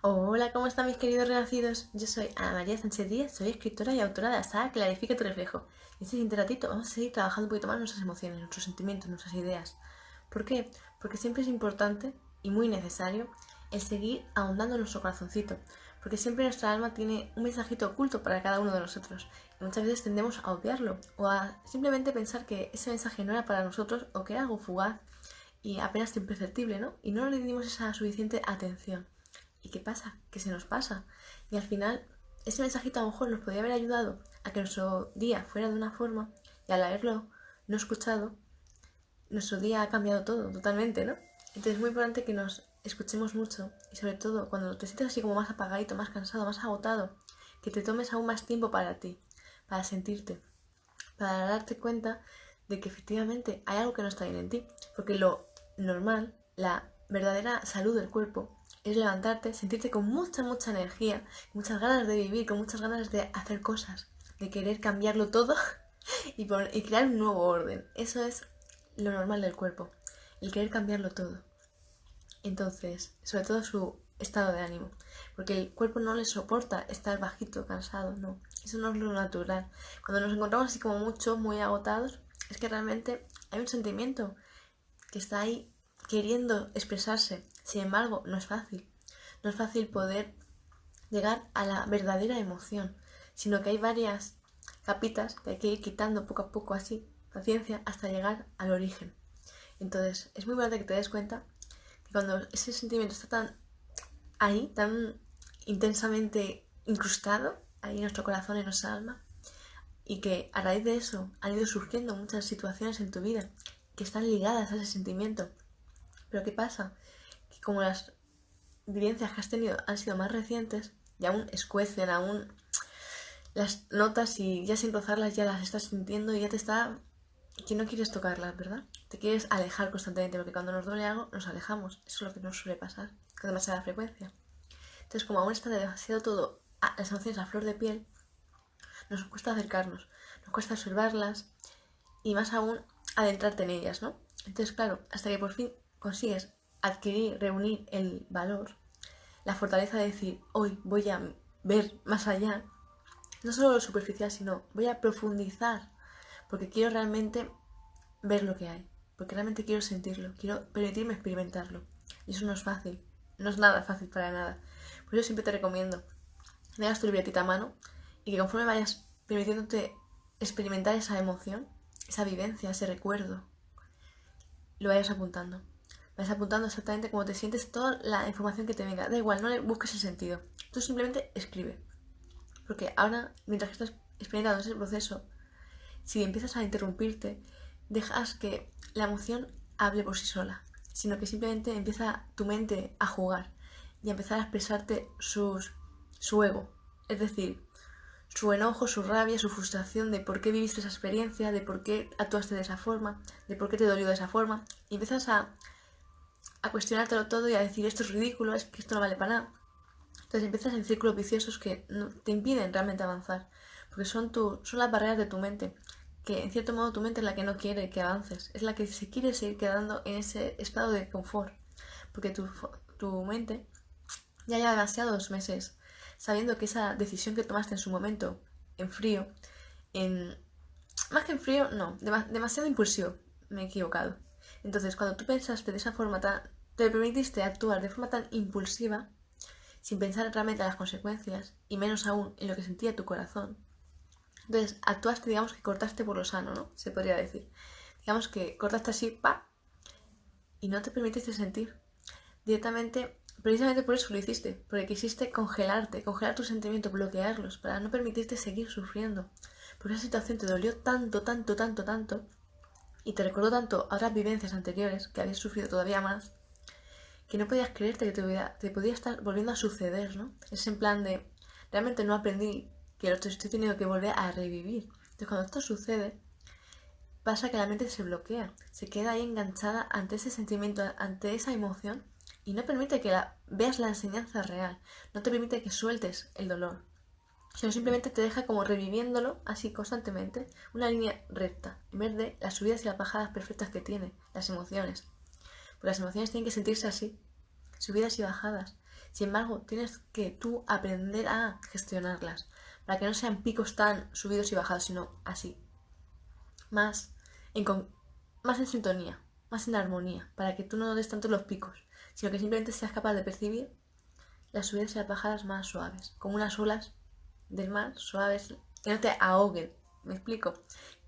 Hola, ¿cómo están mis queridos renacidos? Yo soy Ana María Sánchez Díaz, soy escritora y autora de la saga Clarifica tu reflejo. Y este siguiente ratito vamos a seguir trabajando un poquito más nuestras emociones, nuestros sentimientos, nuestras ideas. ¿Por qué? Porque siempre es importante y muy necesario el seguir ahondando en nuestro corazoncito, porque siempre nuestra alma tiene un mensajito oculto para cada uno de nosotros y muchas veces tendemos a obviarlo o a simplemente pensar que ese mensaje no era para nosotros o que era algo fugaz y apenas imperceptible, ¿no? Y no le dimos esa suficiente atención. ¿Y qué pasa? Que se nos pasa. Y al final, ese mensajito a lo mejor nos podría haber ayudado a que nuestro día fuera de una forma y al haberlo no escuchado, nuestro día ha cambiado todo totalmente, ¿no? Entonces es muy importante que nos escuchemos mucho y sobre todo cuando te sientes así como más apagadito, más cansado, más agotado, que te tomes aún más tiempo para ti, para sentirte, para darte cuenta de que efectivamente hay algo que no está bien en ti. Porque lo normal, la verdadera salud del cuerpo, es levantarte, sentirte con mucha, mucha energía, muchas ganas de vivir, con muchas ganas de hacer cosas, de querer cambiarlo todo y crear un nuevo orden. Eso es lo normal del cuerpo, el querer cambiarlo todo. Entonces, sobre todo su estado de ánimo, porque el cuerpo no le soporta estar bajito, cansado, no, eso no es lo natural. Cuando nos encontramos así como mucho, muy agotados, es que realmente hay un sentimiento que está ahí queriendo expresarse. Sin embargo, no es fácil. No es fácil poder llegar a la verdadera emoción, sino que hay varias capitas que hay que ir quitando poco a poco así, paciencia, hasta llegar al origen. Entonces, es muy importante que te des cuenta que cuando ese sentimiento está tan ahí, tan intensamente incrustado, ahí en nuestro corazón, en nuestra alma, y que a raíz de eso han ido surgiendo muchas situaciones en tu vida que están ligadas a ese sentimiento. Pero ¿qué pasa? Que como las vivencias que has tenido han sido más recientes y aún escuecen, aún las notas y ya sin rozarlas ya las estás sintiendo y ya te está que no quieres tocarlas, ¿verdad? Te quieres alejar constantemente porque cuando nos duele algo nos alejamos. Eso es lo que nos suele pasar con demasiada frecuencia. Entonces, como aún está demasiado todo, las emociones a flor de piel, nos cuesta acercarnos, nos cuesta observarlas y más aún adentrarte en ellas, ¿no? Entonces, claro, hasta que por fin consigues adquirir, reunir el valor, la fortaleza de decir, hoy voy a ver más allá, no solo lo superficial, sino voy a profundizar, porque quiero realmente ver lo que hay, porque realmente quiero sentirlo, quiero permitirme experimentarlo. Y eso no es fácil, no es nada fácil para nada. Por eso siempre te recomiendo que tengas tu libretita a mano y que conforme vayas permitiéndote experimentar esa emoción, esa vivencia, ese recuerdo, lo vayas apuntando. Vayas apuntando exactamente cómo te sientes, toda la información que te venga. Da igual, no le busques el sentido. Tú simplemente escribe. Porque ahora, mientras que estás experimentando ese proceso, si empiezas a interrumpirte, dejas que la emoción hable por sí sola, sino que simplemente empieza tu mente a jugar y a empezar a expresarte su ego, es decir, su enojo, su rabia, su frustración de por qué viviste esa experiencia, de por qué actuaste de esa forma, de por qué te dolió de esa forma, y empiezas a cuestionártelo todo y a decir esto es ridículo, es que esto no vale para nada. Entonces empiezas en círculos viciosos que no, te impiden realmente avanzar, porque son las barreras de tu mente, que en cierto modo tu mente es la que no quiere que avances, es la que se quiere seguir quedando en ese estado de confort, porque tu mente ya lleva demasiados meses sabiendo que esa decisión que tomaste en su momento, en frío, en... más que en frío, no, demasiado impulsivo, me he equivocado. Entonces, cuando tú pensaste de esa forma tan... te permitiste actuar de forma tan impulsiva, sin pensar realmente en las consecuencias, y menos aún en lo que sentía tu corazón. Entonces, actuaste, digamos que cortaste por lo sano, ¿no? Se podría decir. Digamos que cortaste así, pa, y no te permitiste sentir. Directamente, precisamente por eso lo hiciste, porque quisiste congelarte, congelar tus sentimientos, bloquearlos, para no permitirte seguir sufriendo. Porque esa situación te dolió tanto, tanto, tanto, tanto, y te recordó tanto a otras vivencias anteriores que habías sufrido todavía más, que no podías creerte que te podía estar volviendo a suceder, ¿no? Es en plan de, realmente no aprendí que lo estoy teniendo que volver a revivir. Entonces cuando esto sucede, pasa que la mente se bloquea, se queda ahí enganchada ante ese sentimiento, ante esa emoción, y no permite que veas la enseñanza real, no te permite que sueltes el dolor, sino simplemente te deja como reviviéndolo así constantemente, una línea recta, en vez de las subidas y las bajadas perfectas que tiene las emociones. Porque las emociones tienen que sentirse así, subidas y bajadas, Sin embargo, tienes que tú aprender a gestionarlas, para que no sean picos tan subidos y bajados, sino así, más más en sintonía, más en armonía, para que tú no des tanto los picos, sino que simplemente seas capaz de percibir las subidas y las bajadas más suaves, como unas olas del mar suaves, que no te ahoguen, ¿me explico?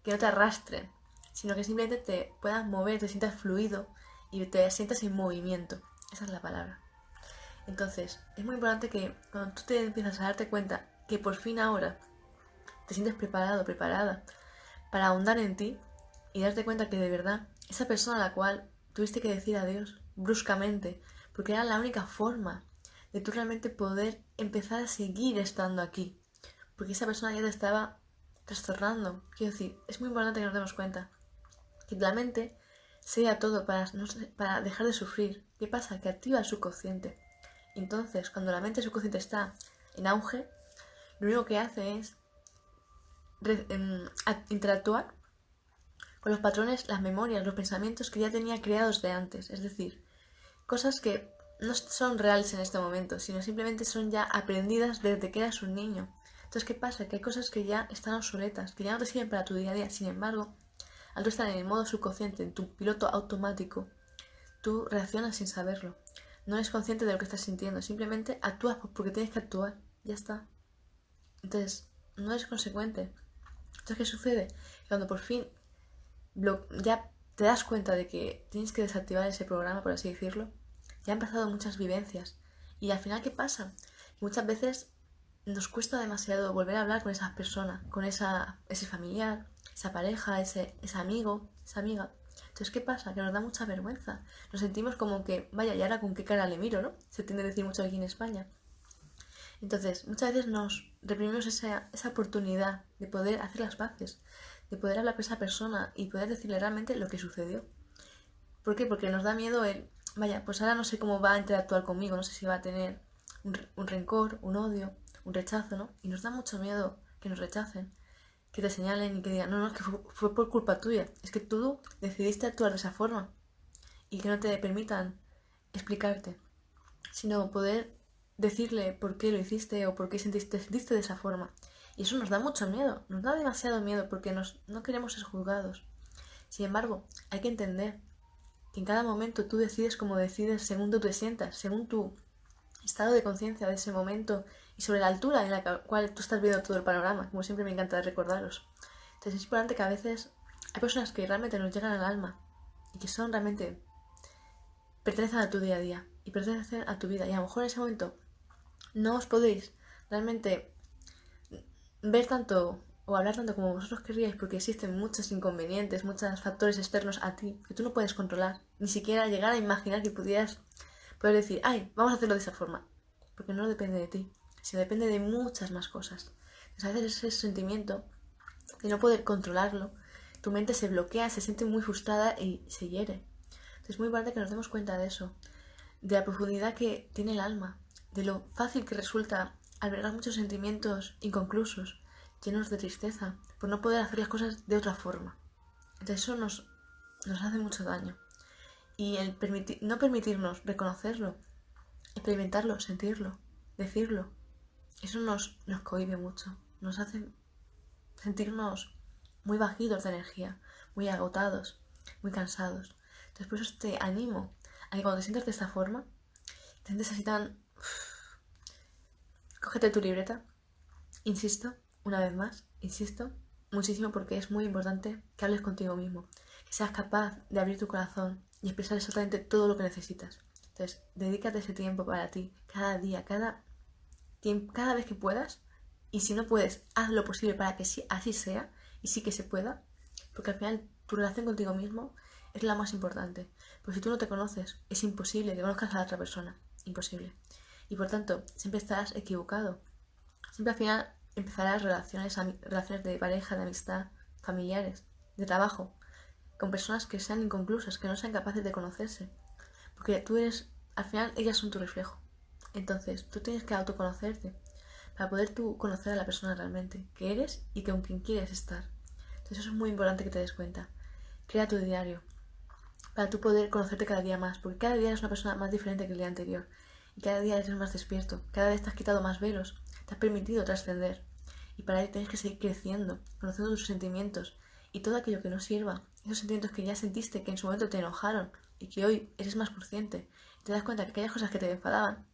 Que no te arrastren, sino que simplemente te puedas mover, te sientas fluido y te sientas en movimiento. Esa es la palabra. Entonces, es muy importante que cuando tú te empiezas a darte cuenta que por fin ahora te sientes preparado, preparada para ahondar en ti y darte cuenta que de verdad esa persona a la cual tuviste que decir adiós bruscamente, porque era la única forma de tú realmente poder empezar a seguir estando aquí, porque esa persona ya te estaba trastornando. Quiero decir, es muy importante que nos demos cuenta que la mente sea todo para dejar de sufrir. ¿Qué pasa? Que activa el subconsciente. Entonces, cuando la mente subconsciente está en auge, lo único que hace es interactuar con los patrones, las memorias, los pensamientos que ya tenía creados de antes. Es decir, cosas que no son reales en este momento, sino simplemente son ya aprendidas desde que eras un niño. Entonces, ¿qué pasa? Que hay cosas que ya están obsoletas, que ya no te sirven para tu día a día. Sin embargo, al tú estar en el modo subconsciente, en tu piloto automático, tú reaccionas sin saberlo. No eres consciente de lo que estás sintiendo, simplemente actúas porque tienes que actuar. Ya está. Entonces, no eres consecuente. Entonces, ¿qué sucede? Cuando por fin ya te das cuenta de que tienes que desactivar ese programa, por así decirlo, ya han pasado muchas vivencias. Y al final, ¿qué pasa? Muchas veces nos cuesta demasiado volver a hablar con esas personas, con ese familiar, esa pareja, ese amigo, esa amiga. Entonces, ¿qué pasa? Que nos da mucha vergüenza. Nos sentimos como que, vaya, ¿y ahora con qué cara le miro, no? Se tiende a decir mucho aquí en España. Entonces, muchas veces nos reprimimos esa oportunidad de poder hacer las paces, de poder hablar con esa persona y poder decirle realmente lo que sucedió. ¿Por qué? Porque nos da miedo vaya, pues ahora no sé cómo va a interactuar conmigo, no sé si va a tener un rencor, un odio, un rechazo, ¿no? Y nos da mucho miedo que nos rechacen, que te señalen y que digan, no, es que fue por culpa tuya, es que tú decidiste actuar de esa forma y que no te permitan explicarte, sino poder decirle por qué lo hiciste o por qué te sentiste de esa forma. Y eso nos da mucho miedo, nos da demasiado miedo porque no queremos ser juzgados. Sin embargo, hay que entender que en cada momento tú decides como decides según tú te sientas, según tu estado de conciencia de ese momento y sobre la altura en la cual tú estás viendo todo el panorama, como siempre me encanta recordaros. Entonces es importante que a veces hay personas que realmente nos llegan al alma y que son realmente pertenecen a tu día a día y pertenecen a tu vida y a lo mejor en ese momento no os podéis realmente ver tanto o hablar tanto como vosotros querríais porque existen muchos inconvenientes, muchos factores externos a ti que tú no puedes controlar, ni siquiera llegar a imaginar que pudieras poder decir, ay, vamos a hacerlo de esa forma, porque no depende de ti, sino depende de muchas más cosas. Entonces a veces ese sentimiento de no poder controlarlo, tu mente se bloquea, se siente muy frustrada y se hiere. Entonces es muy importante que nos demos cuenta de eso, de la profundidad que tiene el alma, de lo fácil que resulta albergar muchos sentimientos inconclusos, llenos de tristeza, por no poder hacer las cosas de otra forma. Entonces eso nos hace mucho daño. Y el no permitirnos reconocerlo, experimentarlo, sentirlo, decirlo, eso nos cohíbe mucho, nos hace sentirnos muy bajitos de energía, muy agotados, muy cansados. Entonces por eso te animo a que cuando te sientas de esta forma, te sientes así tan... Cógete tu libreta, insisto, una vez más, insisto, muchísimo porque es muy importante que hables contigo mismo, que seas capaz de abrir tu corazón y expresar exactamente todo lo que necesitas. Entonces, dedícate ese tiempo para ti, cada día, cada vez que puedas, y si no puedes, haz lo posible para que sí, así sea, y sí que se pueda, porque al final tu relación contigo mismo es la más importante. Porque si tú no te conoces, es imposible que conozcas a la otra persona, imposible. Y por tanto, siempre estarás equivocado. Siempre al final empezarás relaciones de pareja, de amistad, familiares, de trabajo, con personas que sean inconclusas, que no sean capaces de conocerse. Porque tú eres, al final, ellas son tu reflejo. Entonces, tú tienes que autoconocerte para poder tú conocer a la persona realmente que eres y con quien quieres estar. Entonces, eso es muy importante que te des cuenta. Crea tu diario para tú poder conocerte cada día más, porque cada día eres una persona más diferente que el día anterior. y cada día eres más despierto, cada vez te has quitado más velos, te has permitido trascender. Y para ello tienes que seguir creciendo, conociendo tus sentimientos y todo aquello que no sirva, esos sentimientos que ya sentiste que en su momento te enojaron y que hoy eres más consciente y te das cuenta que aquellas cosas que te enfadaban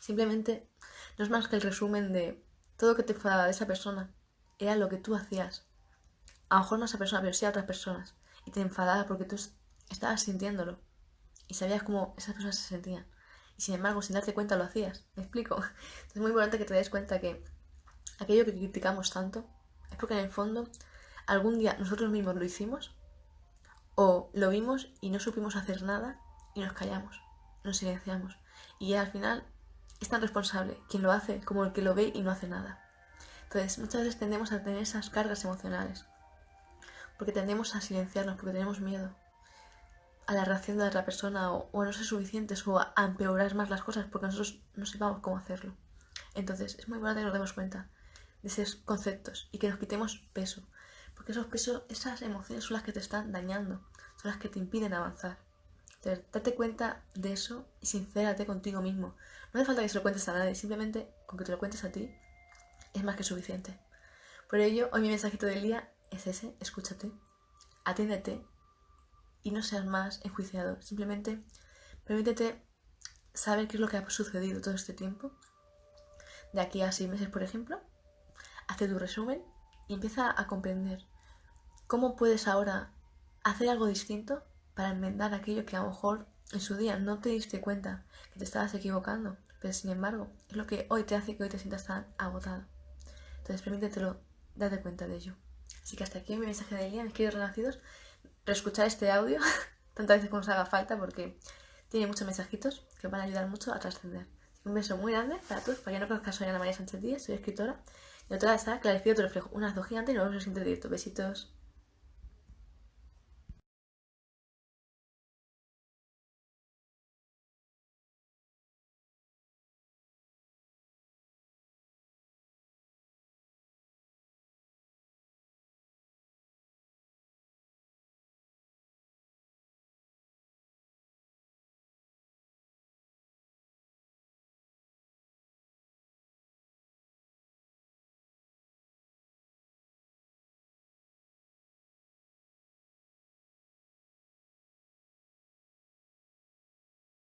simplemente no es más que el resumen de todo lo que te enfadaba de esa persona, era lo que tú hacías. A lo mejor no a esa persona, pero sí a otras personas. Y te enfadaba porque tú estabas sintiéndolo y sabías cómo esas personas se sentían. Y sin embargo, sin darte cuenta lo hacías. ¿Me explico? Entonces es muy importante que te des cuenta que aquello que criticamos tanto es porque en el fondo algún día nosotros mismos lo hicimos o lo vimos y no supimos hacer nada y nos callamos, nos silenciamos. Y al final es tan responsable quien lo hace como el que lo ve y no hace nada. Entonces muchas veces tendemos a tener esas cargas emocionales porque tendemos a silenciarnos, porque tenemos miedo a la reacción de la otra persona o a no ser suficientes o a empeorar más las cosas porque nosotros no sepamos cómo hacerlo. Entonces es muy importante que nos demos cuenta de esos conceptos y que nos quitemos peso, porque esos pesos, esas emociones son las que te están dañando, son las que te impiden avanzar. Entonces, date cuenta de eso y sincérate contigo mismo. No hace falta que se lo cuentes a nadie, simplemente con que te lo cuentes a ti es más que suficiente. Por ello, hoy mi mensajito del día es ese: escúchate, atiéndete y no seas más enjuiciado. Simplemente permítete saber qué es lo que ha sucedido todo este tiempo. De aquí a 6 meses, por ejemplo, hazte tu resumen y empieza a comprender cómo puedes ahora hacer algo distinto para enmendar aquello que a lo mejor en su día no te diste cuenta que te estabas equivocando, pero sin embargo es lo que hoy te hace que hoy te sientas tan agotado. Entonces permítetelo, date cuenta de ello. Así que hasta aquí mi mensaje del día, mis queridos renacidos. Reescuchar este audio tantas veces como os haga falta porque tiene muchos mensajitos que os van a ayudar mucho a trascender. Un beso muy grande para todos. Para quien no conozca, soy Ana María Sánchez Díez, soy escritora. Y otra está Clarifica tu reflejo, una 2 gigantes y nos vemos en el siguiente directo. Besitos.